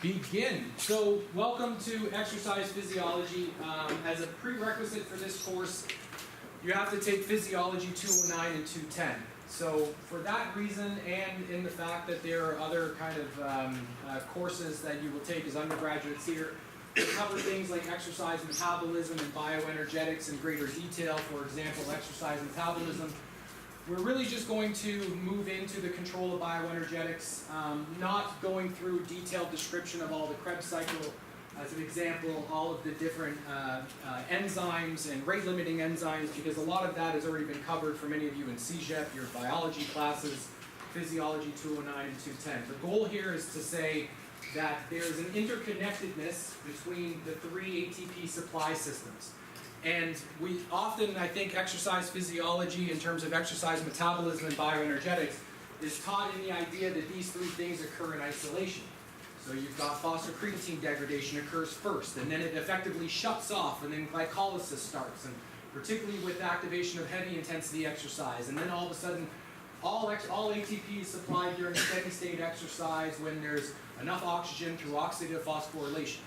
Begin. So, welcome to exercise physiology. As a prerequisite for this course, you have to take physiology 209 and 210. So, for that reason, and in the fact that there are other kind of courses that you will take as undergraduates here, we cover things like exercise metabolism and bioenergetics in greater detail. For example, exercise metabolism. We're really just going to move into the control of bioenergetics, not going through detailed description of all the Krebs cycle. As an example, all of the different enzymes and rate-limiting enzymes, because a lot of that has already been covered for many of you in CEpt, your biology classes, physiology 209 and 210. The goal here is to say that there's an interconnectedness between the three ATP supply systems. And we often, I think, exercise physiology in terms of exercise metabolism and bioenergetics is taught in the idea that these three things occur in isolation. So you've got phosphocreatine degradation occurs first, and then it effectively shuts off, and then glycolysis starts, and particularly with activation of heavy intensity exercise. And then all of a sudden, all ATP is supplied during steady state exercise when there's enough oxygen through oxidative phosphorylation.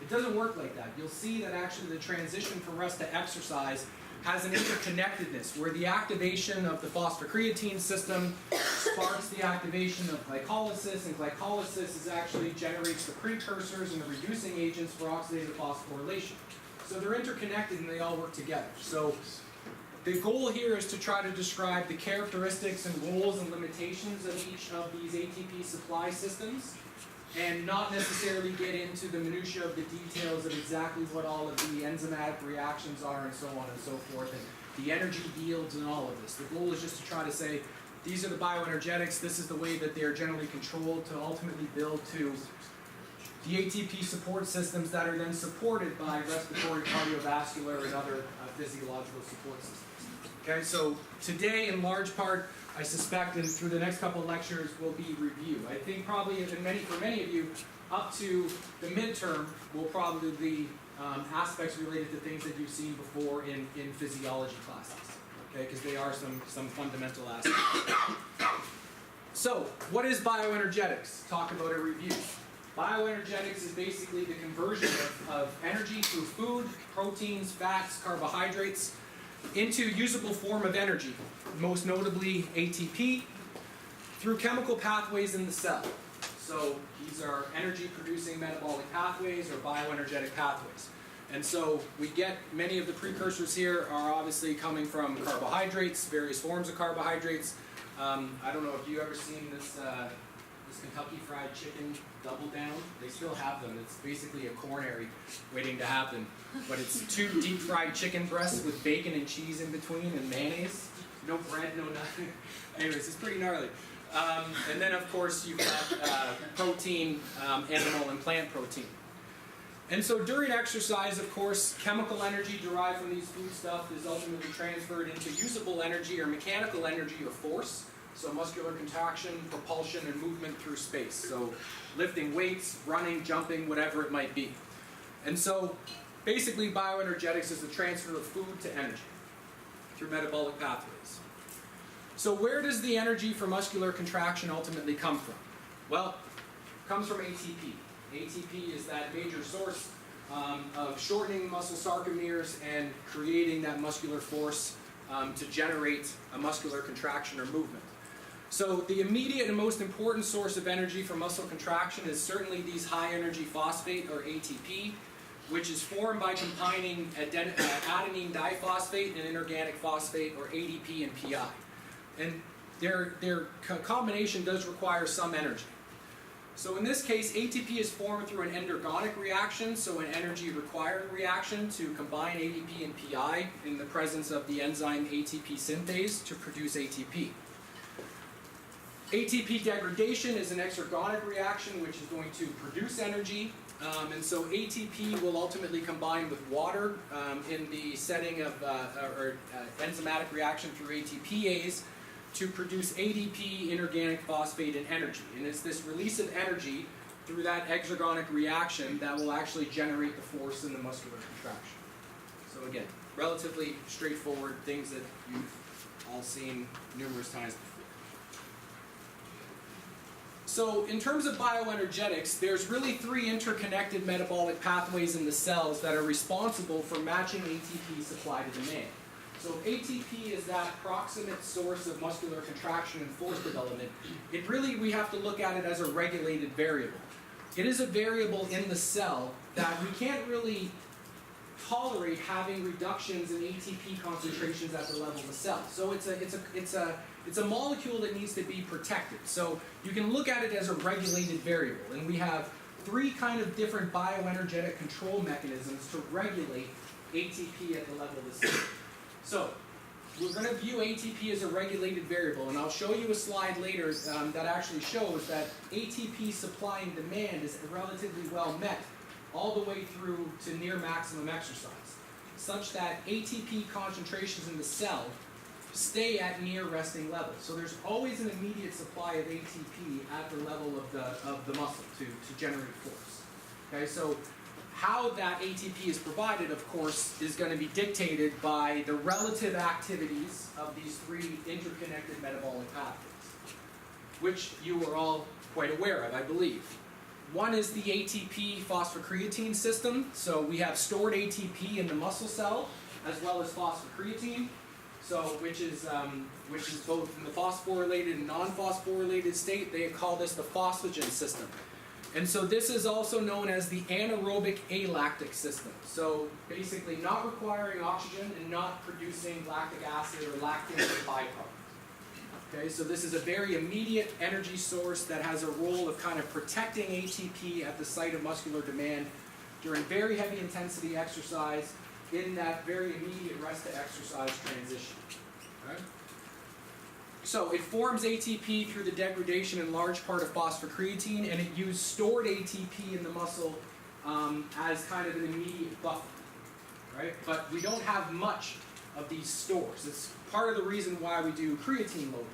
It doesn't work like that. You'll see that actually the transition from rest to exercise has an interconnectedness where the activation of the phosphocreatine system sparks the activation of glycolysis, and glycolysis is actually generates the precursors and the reducing agents for oxidative phosphorylation. So they're interconnected and they all work together. So the goal here is to try to describe the characteristics and roles and limitations of each of these ATP supply systems, and not necessarily get into the minutiae of the details of exactly what all of the enzymatic reactions are and so on and so forth, and the energy yields and all of this. The goal is just to try to say, these are the bioenergetics, this is the way that they are generally controlled to ultimately build to the ATP support systems that are then supported by respiratory, cardiovascular, and other physiological support systems. Okay, so today in large part, I suspect, and through the next couple of lectures, will be review. I think probably for many of you, up to the midterm will probably be aspects related to things that you've seen before in physiology classes, okay, because they are some fundamental aspects. So, what is bioenergetics? Talk about a review. Bioenergetics is basically the conversion of energy through food, proteins, fats, carbohydrates, into usable form of energy, most notably ATP, through chemical pathways in the cell. So these are energy-producing metabolic pathways or bioenergetic pathways. And so we get many of the precursors here are obviously coming from carbohydrates, various forms of carbohydrates. I don't know if you've ever seen this Kentucky Fried Chicken Double Down. They still have them. It's basically a coronary waiting to happen. But it's 2 deep fried chicken breasts with bacon and cheese in between and mayonnaise. No bread, no nothing. Anyways, it's pretty gnarly. And then, of course, you've got protein, animal and plant protein. And so during exercise, of course, chemical energy derived from these foodstuffs is ultimately transferred into usable energy or mechanical energy or force. So muscular contraction, propulsion, and movement through space. So lifting weights, running, jumping, whatever it might be. And so basically bioenergetics is the transfer of food to energy through metabolic pathways. So where does the energy for muscular contraction ultimately come from? Well, it comes from ATP. ATP is that major source of shortening muscle sarcomeres and creating that muscular force to generate a muscular contraction or movement. So the immediate and most important source of energy for muscle contraction is certainly these high energy phosphate or ATP, which is formed by combining adenine diphosphate and inorganic phosphate or ADP and PI. And their combination does require some energy. So in this case, ATP is formed through an endergonic reaction, so an energy requiring reaction to combine ADP and PI in the presence of the enzyme ATP synthase to produce ATP. ATP degradation is an exergonic reaction which is going to produce energy, and so ATP will ultimately combine with water in the setting of enzymatic reaction through ATPase to produce ADP, inorganic phosphate, and energy. And it's this release of energy through that exergonic reaction that will actually generate the force in the muscular contraction. So again, relatively straightforward things that you've all seen numerous times before. So in terms of bioenergetics, there's really three interconnected metabolic pathways in the cells that are responsible for matching ATP supply to demand. So if ATP is that proximate source of muscular contraction and force development, we have to look at it as a regulated variable. It is a variable in the cell that we can't really tolerate having reductions in ATP concentrations at the level of the cell. So it's a molecule that needs to be protected. So you can look at it as a regulated variable, and we have three kind of different bioenergetic control mechanisms to regulate ATP at the level of the cell. So we're going to view ATP as a regulated variable, and I'll show you a slide later that actually shows that ATP supply and demand is relatively well met all the way through to near maximum exercise, such that ATP concentrations in the cell stay at near resting levels. So there's always an immediate supply of ATP at the level of the muscle to generate force. Okay, so how that ATP is provided, of course, is going to be dictated by the relative activities of these three interconnected metabolic pathways, which you are all quite aware of, I believe. One is the ATP phosphocreatine system. So we have stored ATP in the muscle cell as well as phosphocreatine, which is both in the phosphorylated and non-phosphorylated state. They call this the phosphagen system. And so this is also known as the anaerobic alactic system. So basically not requiring oxygen and not producing lactic acid or lactate as a byproduct. Okay, so this is a very immediate energy source that has a role of kind of protecting ATP at the site of muscular demand during very heavy intensity exercise in that very immediate rest to exercise transition. Okay? So it forms ATP through the degradation in large part of phosphocreatine, and it uses stored ATP in the muscle as kind of an immediate buffer, right? But we don't have much of these stores. It's part of the reason why we do creatine loading.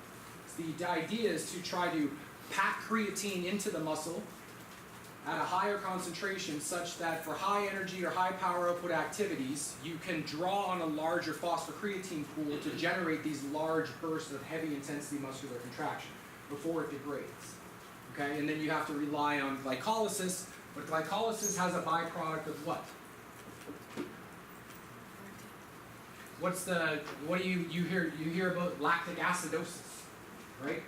The idea is to try to pack creatine into the muscle at a higher concentration such that for high energy or high power output activities, you can draw on a larger phosphocreatine pool to generate these large bursts of heavy intensity muscular contraction before it degrades. Okay, and then you have to rely on glycolysis, but glycolysis has a byproduct of what? What do you hear about lactic acidosis, right?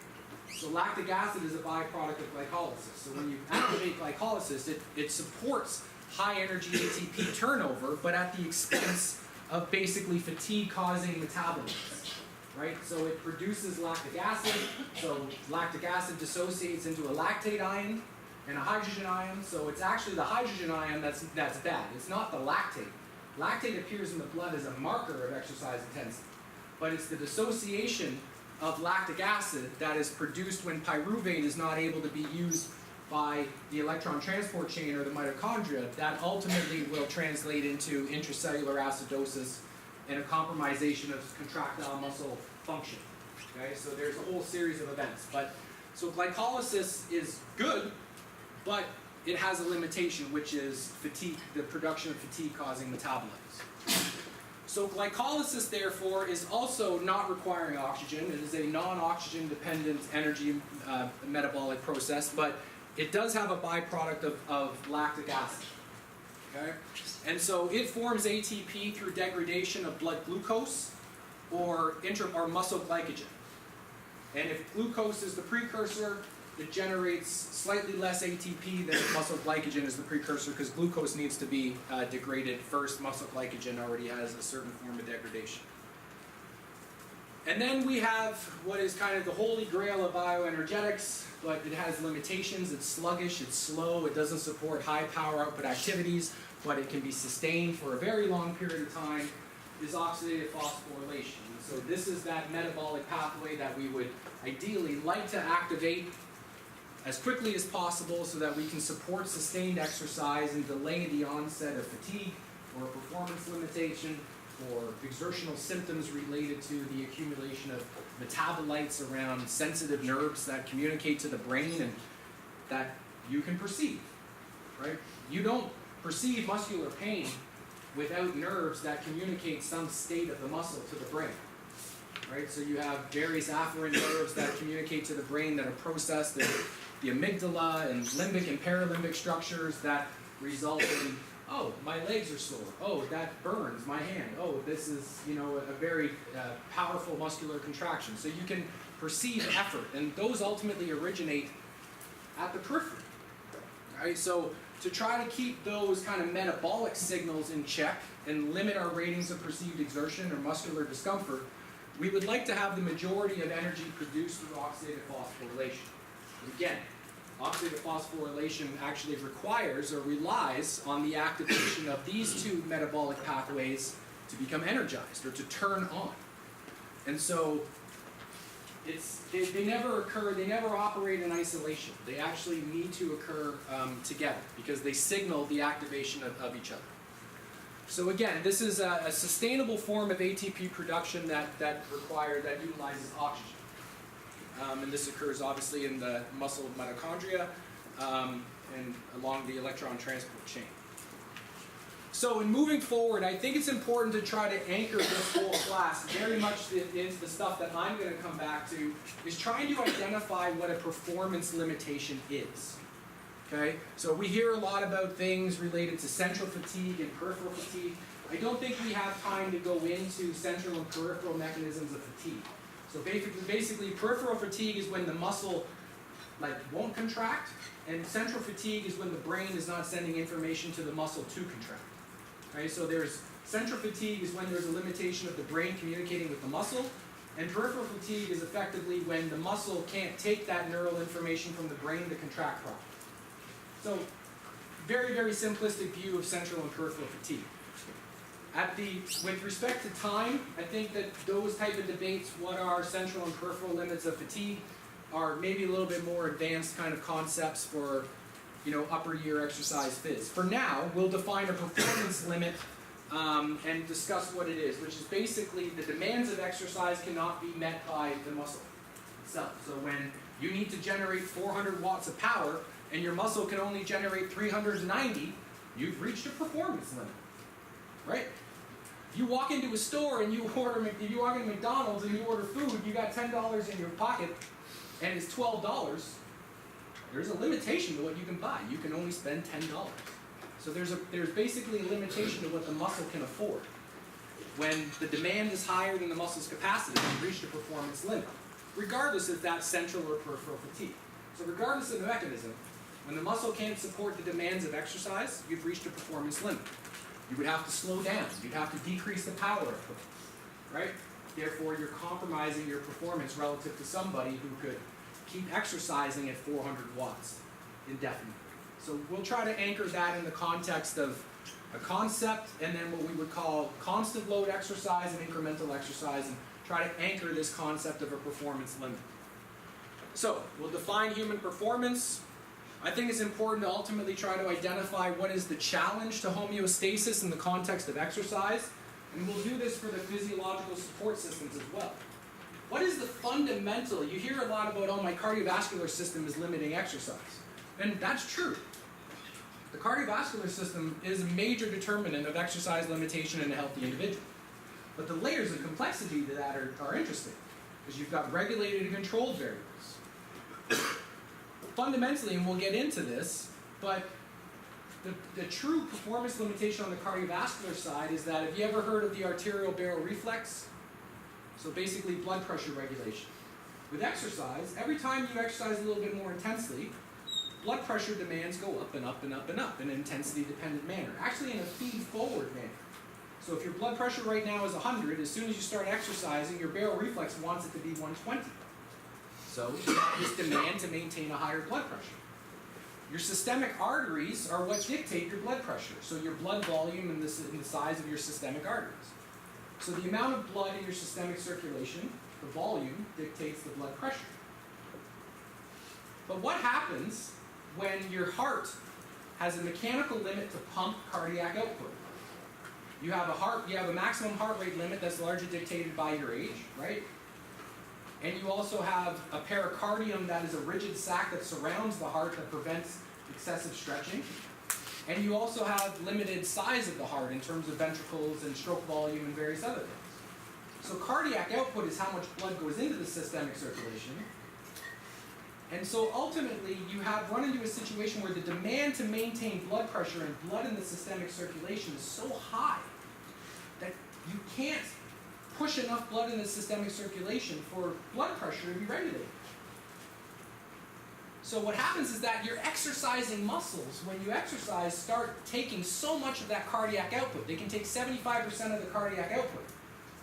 So lactic acid is a byproduct of glycolysis. So when you activate glycolysis, it supports high energy ATP turnover, but at the expense of basically fatigue causing metabolism, right? So it produces lactic acid. So lactic acid dissociates into a lactate ion and a hydrogen ion. So it's actually the hydrogen ion that's bad. It's not the lactate. Lactate appears in the blood as a marker of exercise intensity, but it's the dissociation of lactic acid that is produced when pyruvate is not able to be used by the electron transport chain or the mitochondria that ultimately will translate into intracellular acidosis and a compromisation of contractile muscle function. Okay, so there's a whole series of events. So glycolysis is good, but it has a limitation, which is fatigue, the production of fatigue-causing metabolites. So glycolysis, therefore, is also not requiring oxygen. It is a non-oxygen dependent energy metabolic process, but it does have a byproduct of lactic acid. Okay? And so it forms ATP through degradation of blood glucose or muscle glycogen. And if glucose is the precursor, it generates slightly less ATP than if muscle glycogen is the precursor, because glucose needs to be degraded first. Muscle glycogen already has a certain form of degradation. And then we have what is kind of the holy grail of bioenergetics, but it has limitations. It's sluggish, it's slow, it doesn't support high power output activities, but it can be sustained for a very long period of time, is oxidative phosphorylation. And so this is that metabolic pathway that we would ideally like to activate as quickly as possible so that we can support sustained exercise and delay the onset of fatigue or performance limitation or exertional symptoms related to the accumulation of metabolites around sensitive nerves that communicate to the brain and that you can perceive, right? You don't perceive muscular pain without nerves that communicate some state of the muscle to the brain. Right? So you have various afferent nerves that communicate to the brain that are processed and the amygdala and limbic and paralimbic structures that result in, oh, my legs are sore. Oh, that burns my hand. Oh, this is, a very powerful muscular contraction. So you can perceive effort, and those ultimately originate at the periphery. Right? So to try to keep those kind of metabolic signals in check and limit our ratings of perceived exertion or muscular discomfort, we would like to have the majority of energy produced through oxidative phosphorylation. And again, oxidative phosphorylation actually requires or relies on the activation of these two metabolic pathways to become energized or to turn on. And so they never occur, they never operate in isolation. They actually need to occur together because they signal the activation of each other. So again, this is a sustainable form of ATP production that utilizes oxygen. And this occurs obviously in the muscle mitochondria and along the electron transport chain. So in moving forward, I think it's important to try to anchor this whole class very much into the stuff that I'm going to come back to, is trying to identify what a performance limitation is. Okay? So we hear a lot about things related to central fatigue and peripheral fatigue. I don't think we have time to go into central and peripheral mechanisms of fatigue. So basically peripheral fatigue is when the muscle won't contract, and central fatigue is when the brain is not sending information to the muscle to contract. Right? So there's central fatigue is when there's a limitation of the brain communicating with the muscle, and peripheral fatigue is effectively when the muscle can't take that neural information from the brain to contract properly. So very, very simplistic view of central and peripheral fatigue. With respect to time, I think that those type of debates, what are central and peripheral limits of fatigue, are maybe a little bit more advanced kind of concepts for upper year exercise phys. For now, we'll define a performance limit and discuss what it is, which is basically the demands of exercise cannot be met by the muscle itself. So when you need to generate 400 watts of power and your muscle can only generate 390, you've reached a performance limit, right? If you walk into a store and you walk into McDonald's and you order food, you got $10 in your pocket and it's $12, there's a limitation to what you can buy. You can only spend $10. So there's basically a limitation to what the muscle can afford. When the demand is higher than the muscle's capacity, you've reached a performance limit, regardless if that's central or peripheral fatigue. So regardless of the mechanism, when the muscle can't support the demands of exercise, you've reached a performance limit. You would have to slow down. You'd have to decrease the power output, right? Therefore, you're compromising your performance relative to somebody who could keep exercising at 400 watts indefinitely. So we'll try to anchor that in the context of a concept and then what we would call constant load exercise and incremental exercise, and try to anchor this concept of a performance limit. So we'll define human performance. I think it's important to ultimately try to identify what is the challenge to homeostasis in the context of exercise, and we'll do this for the physiological support systems as well. What is the fundamental? You hear a lot about, oh, my cardiovascular system is limiting exercise. And that's true. The cardiovascular system is a major determinant of exercise limitation in a healthy individual. But the layers of complexity to that are interesting, because you've got regulated and controlled variables. Fundamentally, and we'll get into this, but the true performance limitation on the cardiovascular side is that, have you ever heard of the arterial barrel reflex? So basically blood pressure regulation. With exercise, every time you exercise a little bit more intensely, blood pressure demands go up and up and up and up in an intensity-dependent manner, actually in a feed-forward manner. So if your blood pressure right now is 100, as soon as you start exercising, your barrel reflex wants it to be 120. So you have this demand to maintain a higher blood pressure. Your systemic arteries are what dictate your blood pressure, so your blood volume and the size of your systemic arteries. So the amount of blood in your systemic circulation, the volume, dictates the blood pressure. But what happens when your heart has a mechanical limit to pump cardiac output? You have a maximum heart rate limit that's largely dictated by your age, right? And you also have a pericardium that is a rigid sac that surrounds the heart that prevents excessive stretching. And you also have limited size of the heart in terms of ventricles and stroke volume and various other things. So cardiac output is how much blood goes into the systemic circulation. And so ultimately, you have run into a situation where the demand to maintain blood pressure and blood in the systemic circulation is so high that you can't push enough blood in the systemic circulation for blood pressure to be regulated. So what happens is that your exercising muscles, when you exercise, start taking so much of that cardiac output. They can take 75% of the cardiac output.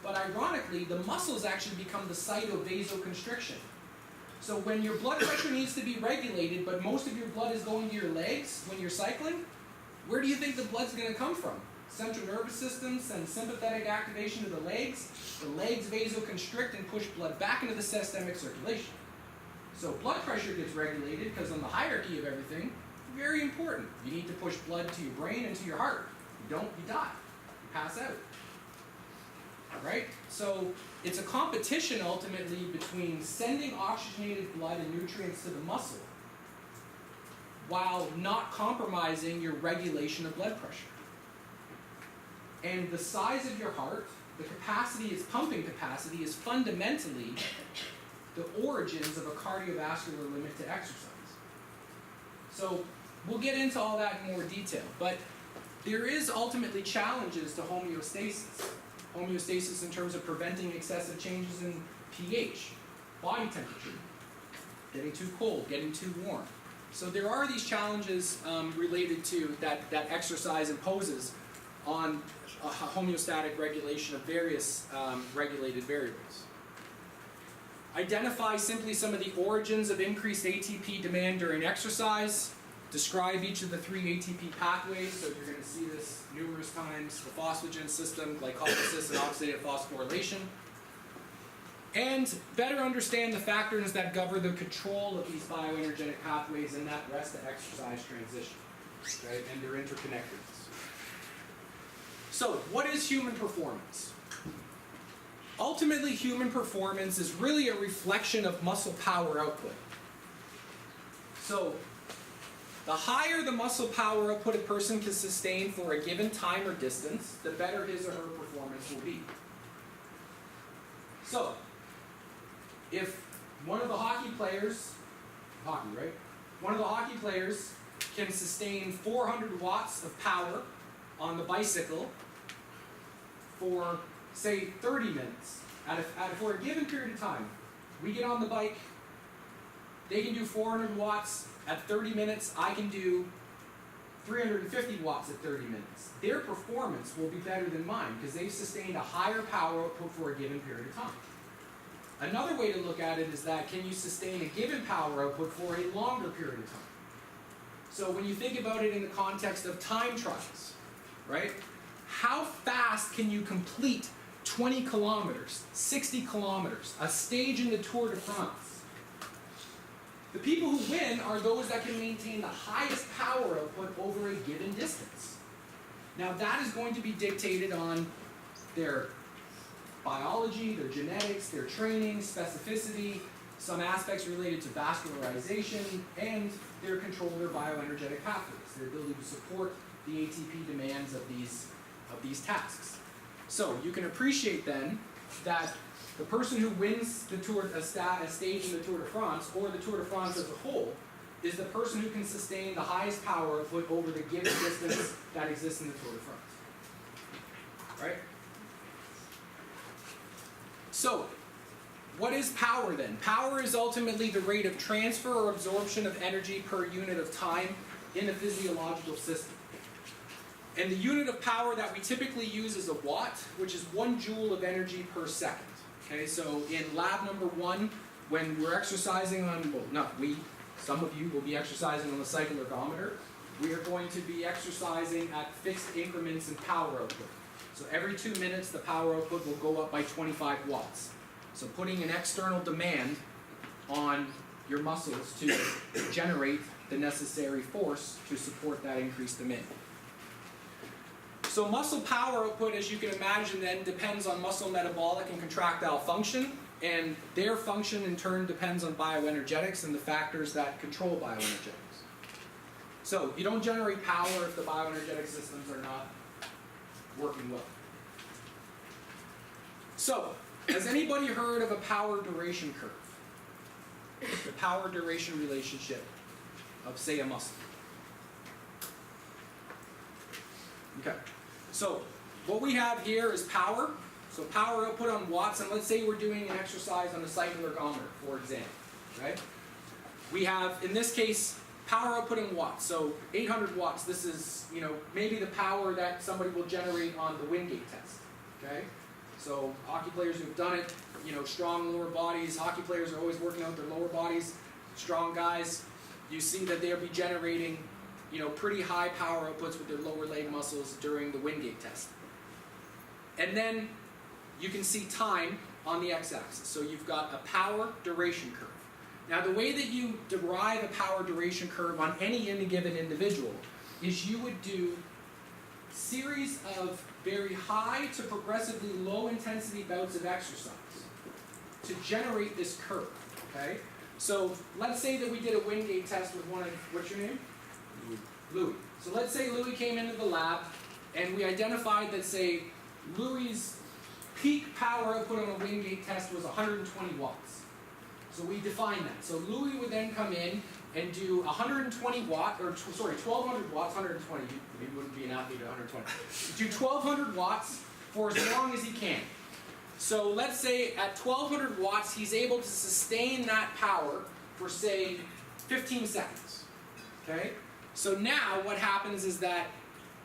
But ironically, the muscles actually become the site of vasoconstriction. So when your blood pressure needs to be regulated, but most of your blood is going to your legs when you're cycling, where do you think the blood's going to come from? Central nervous system sends sympathetic activation to the legs vasoconstrict and push blood back into the systemic circulation. So blood pressure gets regulated because on the hierarchy of everything, very important. You need to push blood to your brain and to your heart. You don't, you die. You pass out. Right? So it's a competition ultimately between sending oxygenated blood and nutrients to the muscle while not compromising your regulation of blood pressure. And the size of your heart, the capacity, its pumping capacity, is fundamentally the origins of a cardiovascular limit to exercise. So we'll get into all that in more detail, but there is ultimately challenges to homeostasis. Homeostasis in terms of preventing excessive changes in pH, body temperature, getting too cold, getting too warm. So there are these challenges related to that exercise imposes on a homeostatic regulation of various regulated variables. Identify simply some of the origins of increased ATP demand during exercise. Describe each of the 3 ATP pathways, so you're going to see this numerous times, the phosphagen system, glycolysis, and oxidative phosphorylation. And better understand the factors that govern the control of these bioenergetic pathways in that rest to exercise transition, right? And their interconnectedness. So, what is human performance? Ultimately, human performance is really a reflection of muscle power output. So, the higher the muscle power output a person can sustain for a given time or distance, the better his or her performance will be. So, if one of the hockey players, one of the hockey players can sustain 400 watts of power on the bicycle for, say, 30 minutes, for a given period of time, we get on the bike, they can do 400 watts at 30 minutes, I can do 350 watts at 30 minutes. Their performance will be better than mine because they've sustained a higher power output for a given period of time. Another way to look at it is that can you sustain a given power output for a longer period of time? So when you think about it in the context of time trials, right? How fast can you complete 20 kilometers, 60 kilometers, a stage in the Tour de France? The people who win are those that can maintain the highest power output over a given distance. Now that is going to be dictated on their biology, their genetics, their training, specificity, some aspects related to vascularization, and their control of their bioenergetic pathways, their ability to support the ATP demands of these tasks. So you can appreciate then that the person who wins the a stage in the Tour de France, or the Tour de France as a whole, is the person who can sustain the highest power output over the given distance that exists in the Tour de France. Right? So, what is power then? Power is ultimately the rate of transfer or absorption of energy per unit of time in a physiological system. And the unit of power that we typically use is a watt, which is 1 joule of energy per second. Okay, so in lab number 1, when we're exercising on, well, not we, some of you will be exercising on the cycle ergometer, we are going to be exercising at fixed increments in power output. So every 2 minutes, the power output will go up by 25 watts. So putting an external demand on your muscles to generate the necessary force to support that increased demand. So muscle power output, as you can imagine, then depends on muscle metabolic and contractile function, and their function in turn depends on bioenergetics and the factors that control bioenergetics. So you don't generate power if the bioenergetic systems are not working well. So, has anybody heard of a power duration curve? the power duration relationship of, say, a muscle. Okay, so what we have here is power. So power output on watts, and let's say we're doing an exercise on a cycle ergometer, for example, right? We have, in this case, power output in watts. So 800 watts, this is, maybe the power that somebody will generate on the Wingate test, okay? So hockey players who've done it, strong lower bodies, hockey players are always working out their lower bodies, strong guys, you see that they'll be generating, pretty high power outputs with their lower leg muscles during the Wingate test. And then you can see time on the x-axis. So you've got a power duration curve. Now the way that you derive a power duration curve on any given individual is you would do series of very high to progressively low intensity bouts of exercise to generate this curve, okay? So let's say that we did a Wingate test with what's your name? Louis. So let's say Louis came into the lab and we identified that, say, Louis's peak power output on a Wingate test was 120 watts. So we define that. So Louis would then come in and do 120 watt, 1200 watts, 120, maybe wouldn't be an athlete at 120. Do 1200 watts for as long as he can. So let's say at 1200 watts, he's able to sustain that power for, say, 15 seconds, okay? So now what happens is that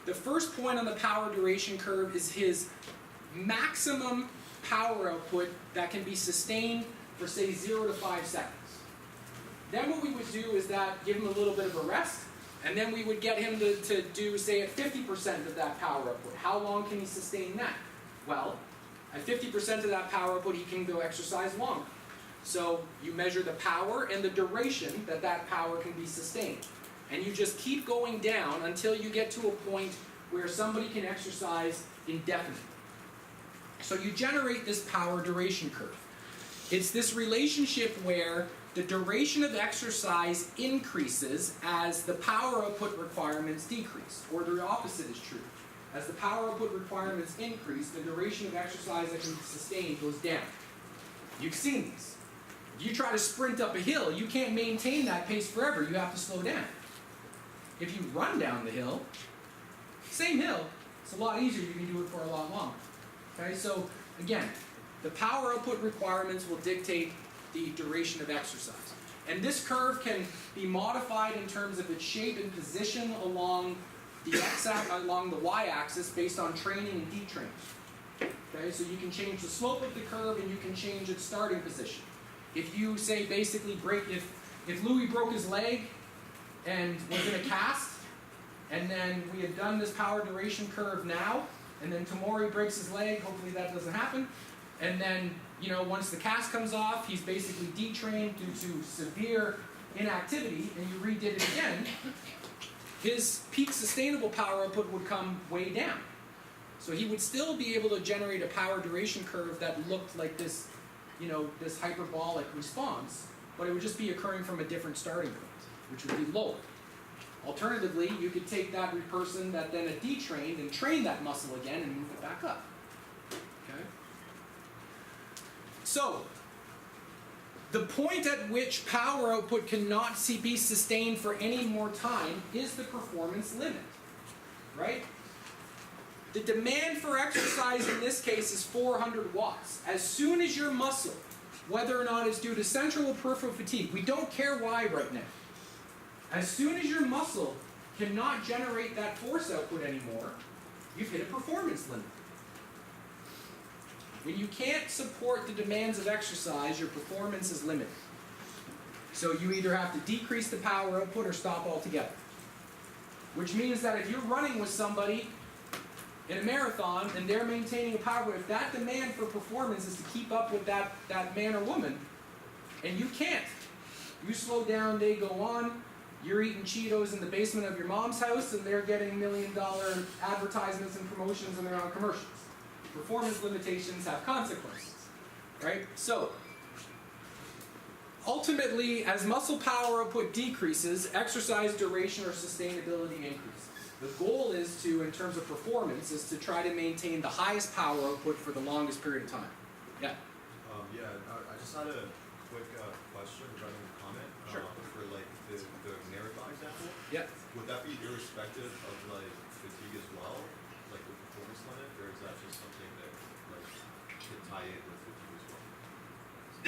the first point on the power duration curve is his maximum power output that can be sustained for, say, 0 to 5 seconds. Then what we would do is that give him a little bit of a rest, and then we would get him to do, say, at 50% of that power output. How long can he sustain that? Well, at 50% of that power output, he can go exercise longer. So you measure the power and the duration that power can be sustained. And you just keep going down until you get to a point where somebody can exercise indefinitely. So you generate this power duration curve. It's this relationship where the duration of exercise increases as the power output requirements decrease, or the opposite is true. As the power output requirements increase, the duration of exercise that can be sustained goes down. You've seen this. If you try to sprint up a hill, you can't maintain that pace forever. You have to slow down. If you run down the hill, same hill, it's a lot easier. You can do it for a lot longer. Okay, so again, the power output requirements will dictate the duration of exercise. And this curve can be modified in terms of its shape and position along the y-axis based on training and detraining. Okay, so you can change the slope of the curve and you can change its starting position. If you say basically if Louis broke his leg and was in a cast, and then we had done this power duration curve now, and then Tamori breaks his leg, hopefully that doesn't happen, and then, once the cast comes off, he's basically detrained due to severe inactivity, and you redid it again, his peak sustainable power output would come way down. So he would still be able to generate a power duration curve that looked like this, this hyperbolic response, but it would just be occurring from a different starting point, which would be lower. Alternatively, you could take that person that then had detrained and train that muscle again and move it back up. Okay? So, the point at which power output cannot be sustained for any more time is the performance limit, right? The demand for exercise in this case is 400 watts. As soon as your muscle, whether or not it's due to central or peripheral fatigue, we don't care why right now. As soon as your muscle cannot generate that force output anymore, you've hit a performance limit. When you can't support the demands of exercise, your performance is limited. So you either have to decrease the power output or stop altogether. Which means that if you're running with somebody in a marathon and they're maintaining a power output, if that demand for performance is to keep up with that man or woman, and you can't, you slow down, they go on, you're eating Cheetos in the basement of your mom's house and they're getting $1 million advertisements and promotions and they're on commercials. Performance limitations have consequences, right? So, ultimately, as muscle power output decreases, exercise duration or sustainability increases. The goal is to, in terms of performance, is to try to maintain the highest power output for the longest period of time. Yeah? I just had a quick question question regarding the comment. Sure. For like the marathon example, Yeah. would that be irrespective of like fatigue as well, like the performance limit, or is that just something that like could tie in with fatigue as well?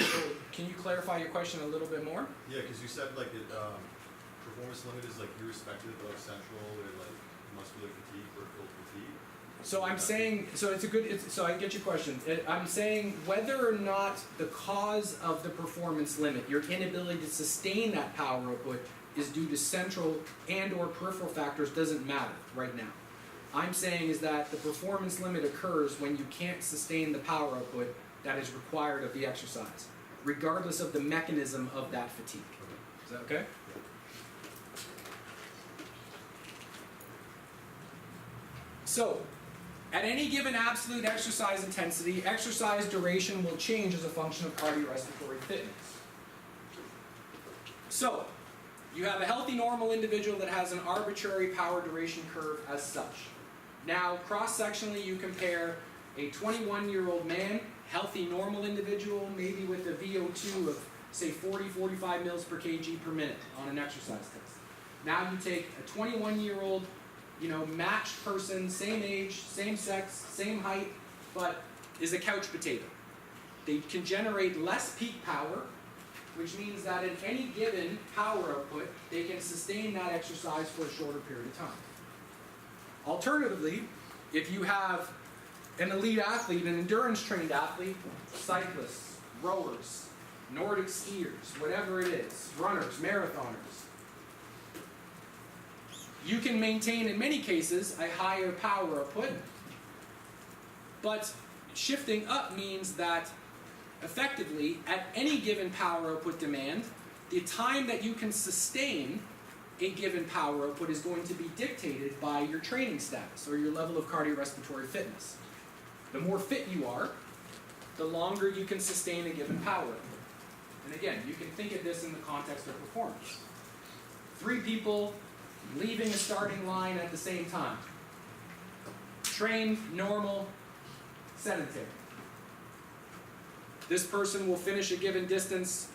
So can you clarify your question a little bit more? Yeah, because you said like performance limit is like irrespective of central or like muscular fatigue or field fatigue. So I'm saying, so I get your question. I'm saying whether or not the cause of the performance limit, your inability to sustain that power output, is due to central and or peripheral factors doesn't matter right now. I'm saying is that the performance limit occurs when you can't sustain the power output that is required of the exercise, regardless of the mechanism of that fatigue. Is that okay? So, at any given absolute exercise intensity, exercise duration will change as a function of cardiorespiratory fitness. So, you have a healthy normal individual that has an arbitrary power duration curve as such. Now, cross-sectionally, you compare a 21-year-old man, healthy normal individual, maybe with a VO2 of, say, 40-45 mils per kg per minute on an exercise test. Now you take a 21-year-old, matched person, same age, same sex, same height, but is a couch potato. They can generate less peak power, which means that in any given power output, they can sustain that exercise for a shorter period of time. Alternatively, if you have an elite athlete, an endurance-trained athlete, cyclists, rowers, Nordic skiers, whatever it is, runners, marathoners, you can maintain, in many cases, a higher power output, but shifting up means that effectively, at any given power output demand, the time that you can sustain a given power output is going to be dictated by your training status or your level of cardiorespiratory fitness. The more fit you are, the longer you can sustain a given power output. And again, you can think of this in the context of performance. 3 people leaving a starting line at the same time. Trained, normal, sedentary. This person will finish a given distance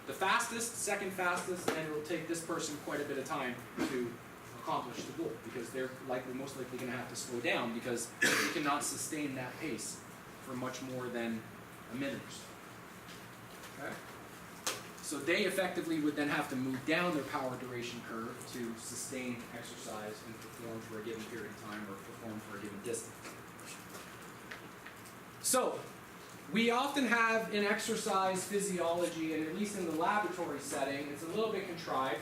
the fastest, second fastest, and it will take this person quite a bit of time to accomplish the goal because they're most likely going to have to slow down because they cannot sustain that pace for much more than a minute or so. Okay? So they effectively would then have to move down their power duration curve to sustain exercise and perform for a given period of time or perform for a given distance. So, we often have in exercise physiology, and at least in the laboratory setting, it's a little bit contrived.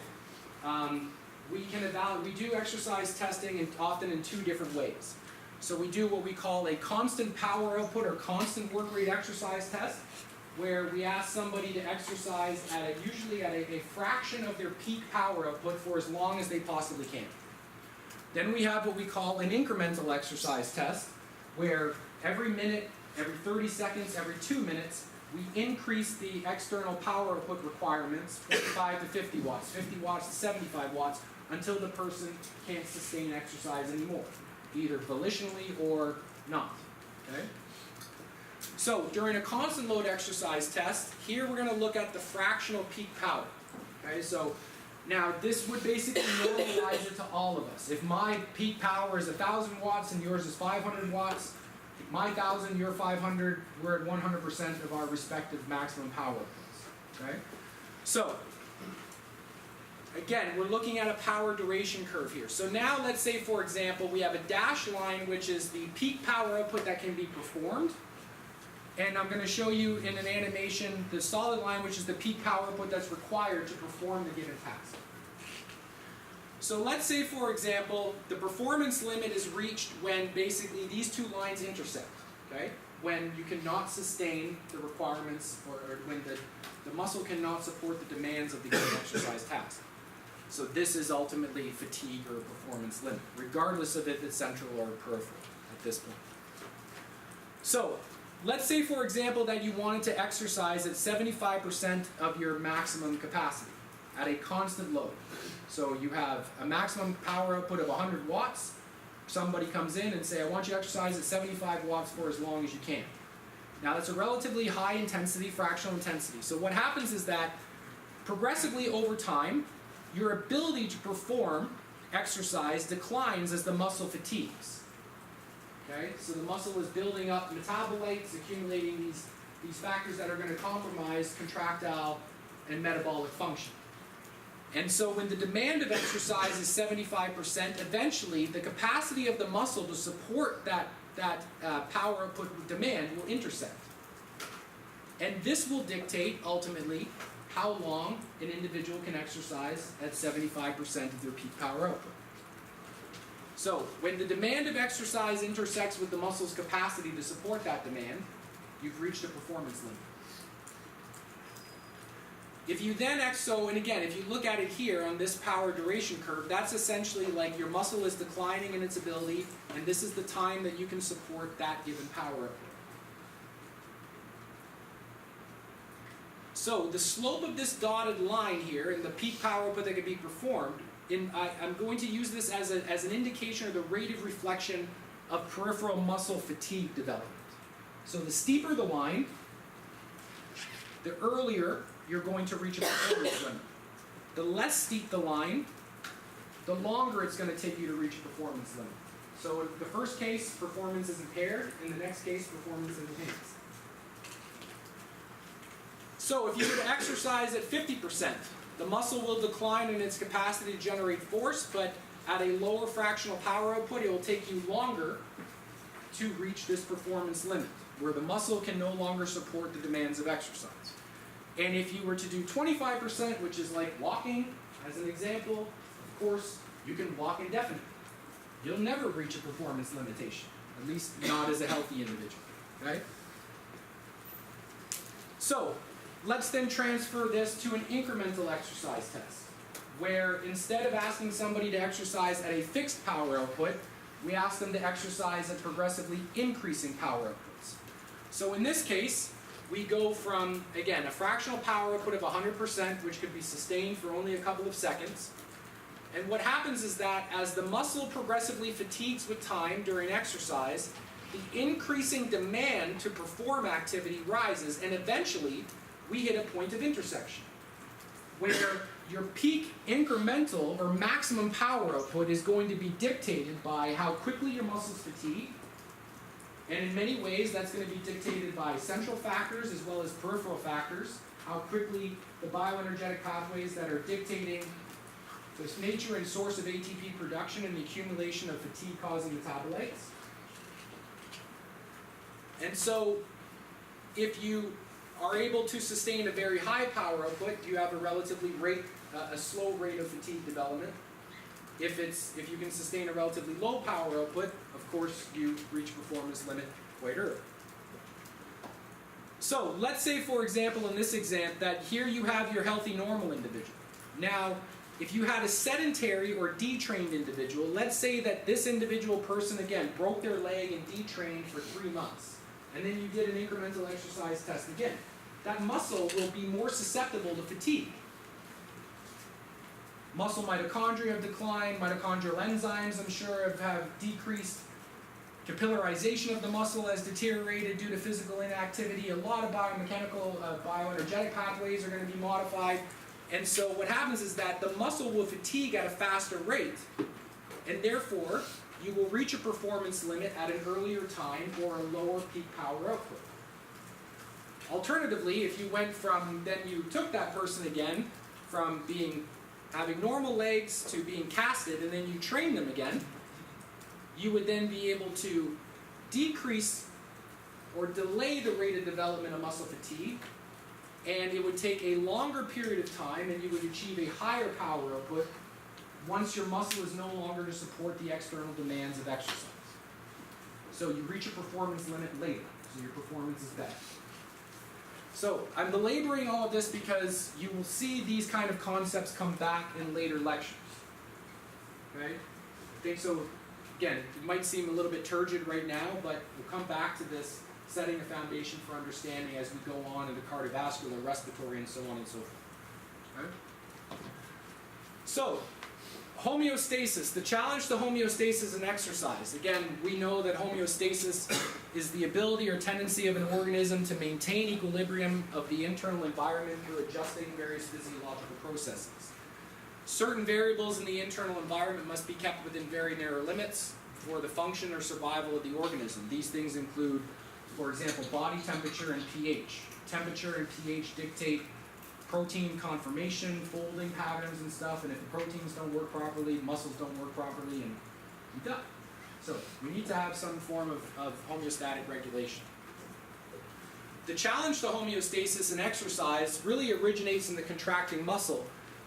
We do exercise testing often in 2 different ways. So we do what we call a constant power output or constant work rate exercise test, where we ask somebody to exercise usually at a fraction of their peak power output for as long as they possibly can. Then we have what we call an incremental exercise test, where every minute, every 30 seconds, every 2 minutes, we increase the external power output requirements, 45 to 50 watts, 50 watts to 75 watts, until the person can't sustain exercise anymore, either volitionally or not. Okay? So, during a constant load exercise test, here we're going to look at the fractional peak power. Okay, so now this would basically normalize it to all of us. If my peak power is 1,000 watts and yours is 500 watts, my 1,000, your 500, we're at 100% of our respective maximum power outputs. Okay? So, again, we're looking at a power duration curve here. So now let's say, for example, we have a dashed line, which is the peak power output that can be performed. And I'm going to show you in an animation the solid line, which is the peak power output that's required to perform the given task. So let's say, for example, the performance limit is reached when basically these 2 lines intersect, okay? When you cannot sustain the requirements or when the muscle cannot support the demands of the given exercise task. So this is ultimately fatigue or performance limit, regardless of if it's central or peripheral at this point. So let's say, for example, that you wanted to exercise at 75% of your maximum capacity at a constant load. So you have a maximum power output of 100 watts. Somebody comes in and say, I want you to exercise at 75 watts for as long as you can. Now that's a relatively high intensity, fractional intensity. So what happens is that progressively over time, your ability to perform exercise declines as the muscle fatigues. Okay, so the muscle is building up metabolites, accumulating these factors that are going to compromise contractile and metabolic function. And so when the demand of exercise is 75%, eventually the capacity of the muscle to support that power output demand will intersect. And this will dictate, ultimately, how long an individual can exercise at 75% of their peak power output. So, when the demand of exercise intersects with the muscle's capacity to support that demand, you've reached a performance limit. If you then, and again, if you look at it here on this power duration curve, that's essentially like your muscle is declining in its ability, and this is the time that you can support that given power output. So the slope of this dotted line here and the peak power output that can be performed, I'm going to use this as an indication of the rate of reflection of peripheral muscle fatigue development. So the steeper the line, the earlier you're going to reach a performance limit. The less steep the line, the longer it's going to take you to reach a performance limit. So in the first case, performance is impaired. In the next case, performance is enhanced. So if you were to exercise at 50%, the muscle will decline in its capacity to generate force, but at a lower fractional power output, it will take you longer to reach this performance limit, where the muscle can no longer support the demands of exercise. And if you were to do 25%, which is like walking, as an example, of course, you can walk indefinitely. You'll never reach a performance limitation, at least not as a healthy individual, okay? So, let's then transfer this to an incremental exercise test, where instead of asking somebody to exercise at a fixed power output, we ask them to exercise at progressively increasing power outputs. So in this case, we go from, again, a fractional power output of 100%, which could be sustained for only a couple of seconds. And what happens is that as the muscle progressively fatigues with time during exercise, the increasing demand to perform activity rises, and eventually we hit a point of intersection where your peak incremental or maximum power output is going to be dictated by how quickly your muscles fatigue, and in many ways that's going to be dictated by central factors as well as peripheral factors, how quickly the bioenergetic pathways that are dictating the nature and source of ATP production and the accumulation of fatigue-causing metabolites. And so if you are able to sustain a very high power output, you have a relatively slow rate of fatigue development. If you can sustain a relatively low power output, of course you reach performance limit quite early. So let's say, for example, in this exam, that here you have your healthy normal individual. Now, if you had a sedentary or detrained individual, let's say that this individual person, again, broke their leg and detrained for 3 months, and then you did an incremental exercise test again. That muscle will be more susceptible to fatigue. Muscle mitochondria have declined, mitochondrial enzymes, I'm sure, have decreased. Capillarization of the muscle has deteriorated due to physical inactivity. A lot of biomechanical, bioenergetic pathways are going to be modified. And so what happens is that the muscle will fatigue at a faster rate, and therefore you will reach a performance limit at an earlier time or a lower peak power output. Alternatively, if you went from, then you took that person again from having normal legs to being casted, and then you train them again, you would then be able to decrease or delay the rate of development of muscle fatigue, and it would take a longer period of time, and you would achieve a higher power output once your muscle is no longer to support the external demands of exercise. So you reach a performance limit later, so your performance is better. So I'm belaboring all of this because you will see these kind of concepts come back in later lectures. Okay? I think so. Again, it might seem a little bit turgid right now, but we'll come back to this, setting a foundation for understanding as we go on into cardiovascular, respiratory, and so on and so forth. Okay? So, homeostasis. The challenge to homeostasis in exercise. Again, we know that homeostasis is the ability or tendency of an organism to maintain equilibrium of the internal environment through adjusting various physiological processes. Certain variables in the internal environment must be kept within very narrow limits for the function or survival of the organism. These things include, for example, body temperature and pH. Temperature and pH dictate protein conformation, folding patterns and stuff, and if the proteins don't work properly, muscles don't work properly, and you die. So we need to have some form of homeostatic regulation. The challenge to homeostasis in exercise really originates in the contracting muscle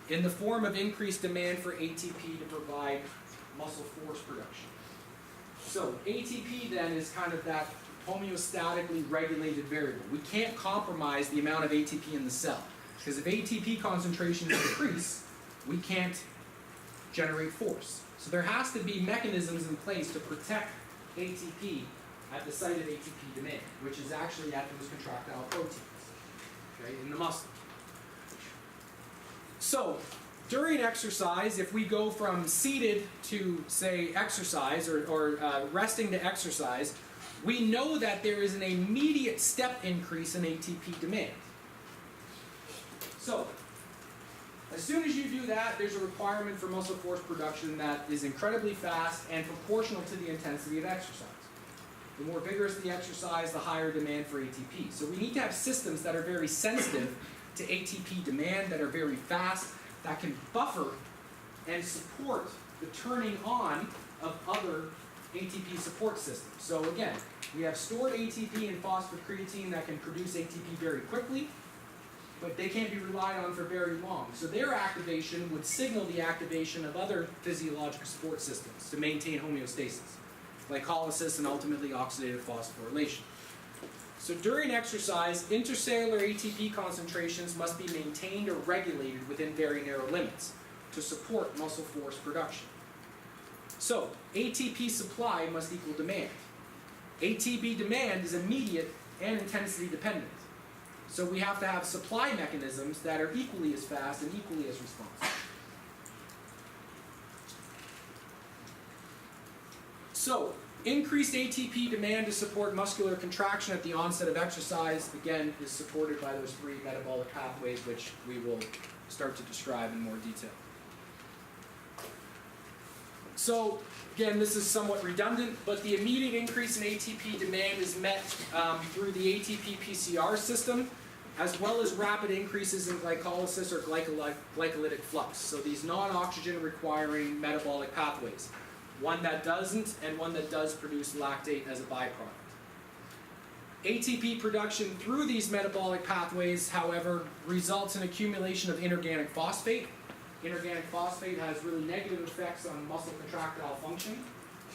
in the form of increased demand for ATP to provide muscle force production. So ATP then is kind of that homeostatically regulated variable. We can't compromise the amount of ATP in the cell, because if ATP concentrations increase, we can't generate force. So there has to be mechanisms in place to protect ATP at the site of ATP demand, which is actually at those contractile proteins, okay, in the muscle. So during exercise, if we go from seated to, say, exercise or resting to exercise, we know that there is an immediate step increase in ATP demand. So as soon as you do that, there's a requirement for muscle force production that is incredibly fast and proportional to the intensity of exercise. The more vigorous the exercise, the higher demand for ATP. So we need to have systems that are very sensitive to ATP demand, that are very fast, that can buffer and support the turning on of other ATP support systems. So again, we have stored ATP and phosphocreatine that can produce ATP very quickly, but they can't be relied on for very long. So their activation would signal the activation of other physiological support systems to maintain homeostasis, glycolysis and ultimately oxidative phosphorylation. So during exercise, intercellular ATP concentrations must be maintained or regulated within very narrow limits to support muscle force production. So ATP supply must equal demand. ATP demand is immediate and intensity dependent. So we have to have supply mechanisms that are equally as fast and equally as responsive. So increased ATP demand to support muscular contraction at the onset of exercise, again, is supported by those three metabolic pathways, which we will start to describe in more detail. So again, this is somewhat redundant, but the immediate increase in ATP demand is met through the ATP PCR system, as well as rapid increases in glycolysis or glycolytic flux. So these non-oxygen requiring metabolic pathways. One that doesn't, and one that does produce lactate as a byproduct. ATP production through these metabolic pathways, however, results in accumulation of inorganic phosphate. Inorganic phosphate has really negative effects on muscle contractile function.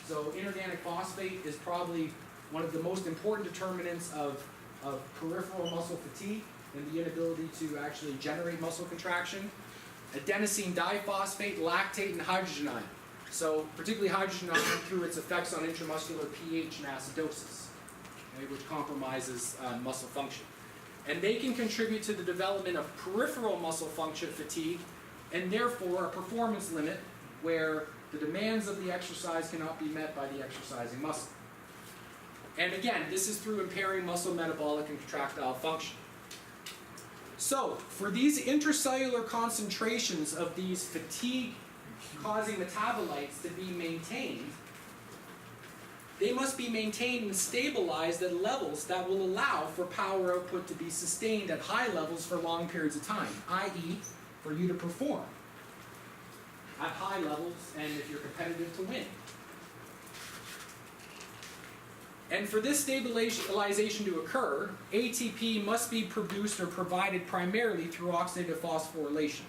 So inorganic phosphate is probably one of the most important determinants of peripheral muscle fatigue and the inability to actually generate muscle contraction. Adenosine diphosphate, lactate, and hydrogen ion. So particularly hydrogen ion through its effects on intramuscular pH and acidosis, okay, which compromises muscle function. And they can contribute to the development of peripheral muscle function fatigue, and therefore a performance limit where the demands of the exercise cannot be met by the exercising muscle. And again, this is through impairing muscle metabolic and contractile function. So for these intracellular concentrations of these fatigue-causing metabolites to be maintained, they must be maintained and stabilized at levels that will allow for power output to be sustained at high levels for long periods of time, i.e., for you to perform at high levels and if you're competitive to win. And for this stabilization to occur, ATP must be produced or provided primarily through oxidative phosphorylation.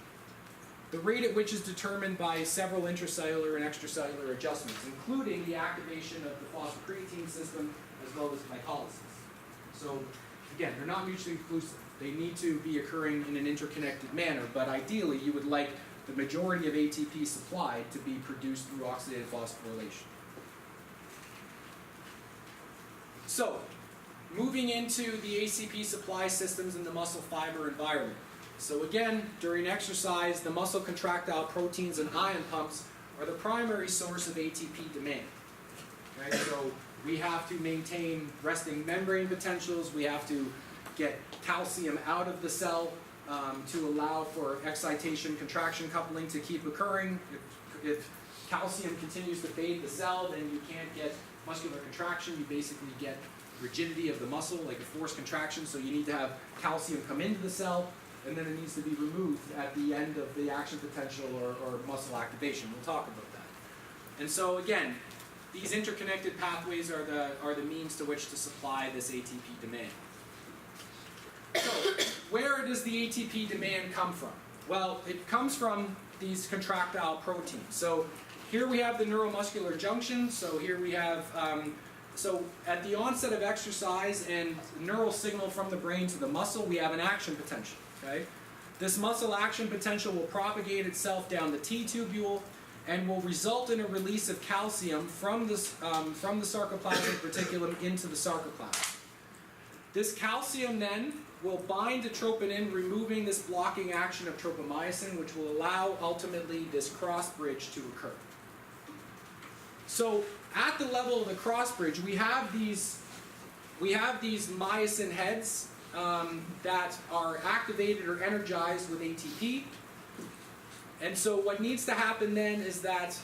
The rate at which is determined by several intracellular and extracellular adjustments, including the activation of the phosphocreatine system as well as glycolysis. So again, they're not mutually exclusive. They need to be occurring in an interconnected manner, but ideally you would like the majority of ATP supply to be produced through oxidative phosphorylation. So, moving into the ACP supply systems in the muscle fiber environment. So again, during exercise, the muscle contractile proteins and ion pumps are the primary source of ATP demand. Okay, so we have to maintain resting membrane potentials, we have to get calcium out of the cell to allow for excitation contraction coupling to keep occurring. If calcium continues to fade the cell, then you can't get muscular contraction, you basically get rigidity of the muscle, like a forced contraction, so you need to have calcium come into the cell, and then it needs to be removed at the end of the action potential or muscle activation. We'll talk about that. And so again, these interconnected pathways are the means to which to supply this ATP demand. So, where does the ATP demand come from? Well, it comes from these contractile proteins. So here we have the neuromuscular junction. So here we have, so at the onset of exercise and neural signal from the brain to the muscle, we have an action potential, okay? This muscle action potential will propagate itself down the T-tubule and will result in a release of calcium from the sarcoplasmic reticulum into the sarcoplasm. This calcium then will bind to troponin, removing this blocking action of tropomyosin, which will allow ultimately this cross bridge to occur. So at the level of the cross bridge, we have these myosin heads that are activated or energized with ATP. And so what needs to happen then is that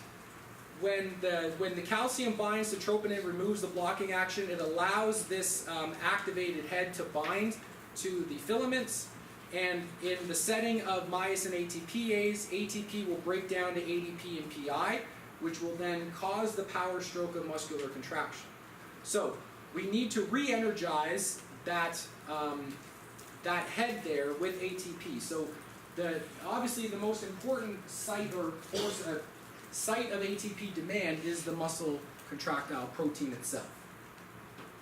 when the calcium binds to troponin, removes the blocking action, it allows this activated head to bind to the filaments, and in the setting of myosin ATPase, ATP will break down to ADP and PI, which will then cause the power stroke of muscular contraction. So we need to re-energize that head there with ATP. So obviously the most important site or site of ATP demand is the muscle contractile protein itself.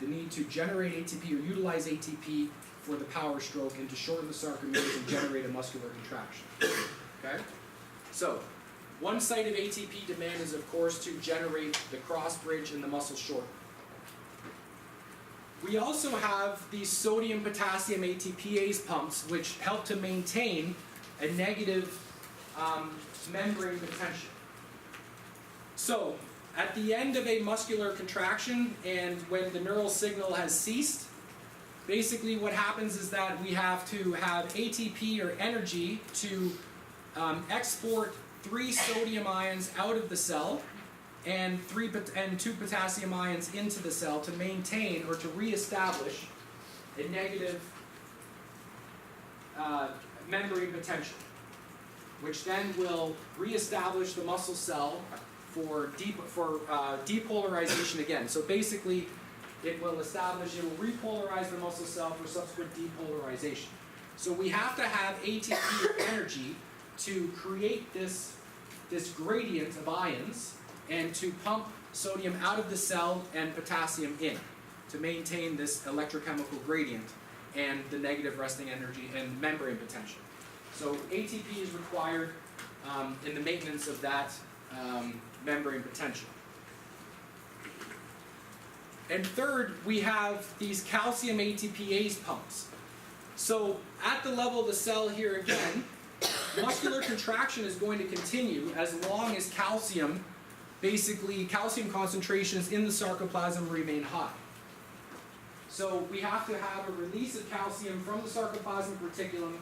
The need to generate ATP or utilize ATP for the power stroke and to shorten the sarcomeres and generate a muscular contraction. Okay? So, one site of ATP demand is of course to generate the cross bridge and the muscle shorten. We also have these sodium-potassium ATPase pumps which help to maintain a negative membrane potential. So, at the end of a muscular contraction and when the neural signal has ceased, basically what happens is that we have to have ATP or energy to export 3 sodium ions out of the cell and 2 potassium ions into the cell to maintain or to reestablish a negative membrane potential, which then will reestablish the muscle cell for depolarization again. So basically, it will repolarize the muscle cell for subsequent depolarization. So we have to have ATP or energy to create this gradient of ions and to pump sodium out of the cell and potassium in to maintain this electrochemical gradient and the negative resting energy and membrane potential. So ATP is required in the maintenance of that membrane potential. And third, we have these calcium ATPase pumps. So at the level of the cell here again, muscular contraction is going to continue as long as calcium concentrations in the sarcoplasm remain high. So we have to have a release of calcium from the sarcoplasmic reticulum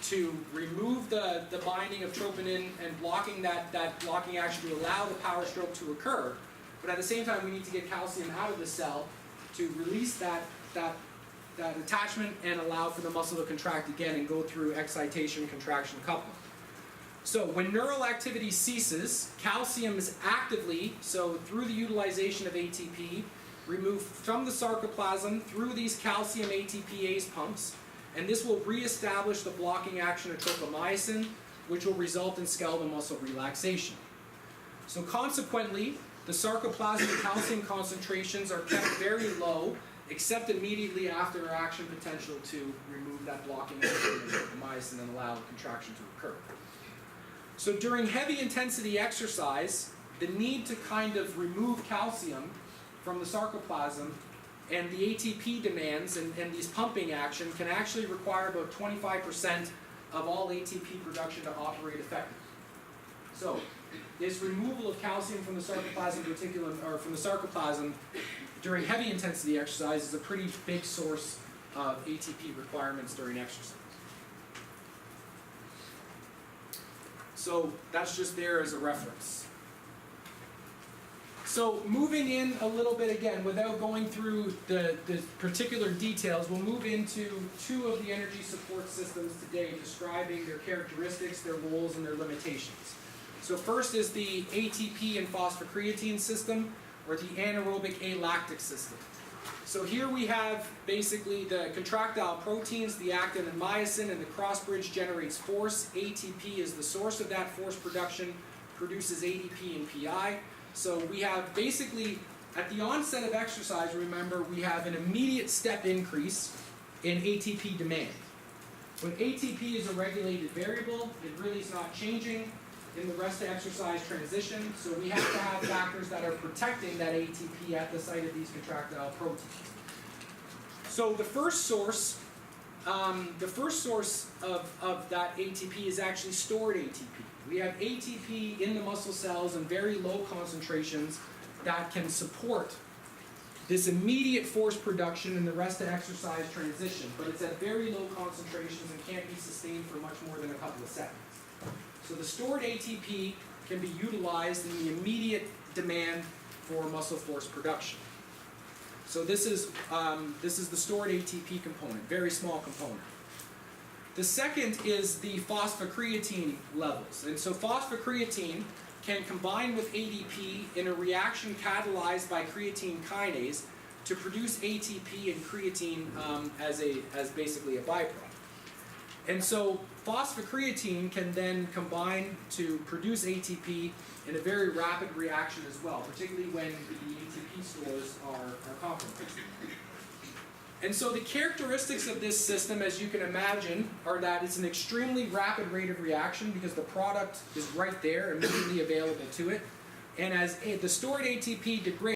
to remove the binding of troponin and blocking that blocking action to allow the power stroke to occur. But at the same time, we need to get calcium out of the cell to release that attachment and allow for the muscle to contract again and go through excitation, contraction, coupling. So when neural activity ceases, calcium is actively, so through the utilization of ATP, removed from the sarcoplasm through these calcium ATPase pumps, and this will reestablish the blocking action of tropomyosin, which will result in skeletal muscle relaxation. So consequently, the sarcoplasmic calcium concentrations are kept very low, except immediately after action potential to remove that blocking action of tropomyosin and allow contraction to occur. So during heavy intensity exercise, the need to kind of remove calcium from the sarcoplasm and the ATP demands and these pumping action can actually require about 25% of all ATP production to operate effectively. So is removal of calcium from the sarcoplasmic reticulum, or from the sarcoplasm during heavy intensity exercise is a pretty big source of ATP requirements during exercise. So that's just there as a reference. So moving in a little bit again, without going through the particular details, we'll move into two of the energy support systems today, describing their characteristics, their roles, and their limitations. So first is the ATP and phosphocreatine system, or the anaerobic alactic system. So here we have basically the contractile proteins, the actin and myosin, and the cross bridge generates force. ATP is the source of that force production, produces ADP and PI. So we have basically, at the onset of exercise, remember, we have an immediate step increase in ATP demand. When ATP is a regulated variable, it really is not changing in the rest of exercise transition, so we have to have factors that are protecting that ATP at the site of these contractile proteins. So the first source of that ATP is actually stored ATP. We have ATP in the muscle cells in very low concentrations that can support this immediate force production in the rest of exercise transition, but it's at very low concentrations and can't be sustained for much more than a couple of seconds. So the stored ATP can be utilized in the immediate demand for muscle force production. So this is the stored ATP component, very small component. The second is the phosphocreatine levels. And so phosphocreatine can combine with ADP in a reaction catalyzed by creatine kinase to produce ATP and creatine as basically a byproduct. And so phosphocreatine can then combine to produce ATP in a very rapid reaction as well, particularly when the ATP stores are compromised. And so the characteristics of this system, as you can imagine, are that it's an extremely rapid rate of reaction because the product is right there, immediately available to it. And as the stored ATP degrades,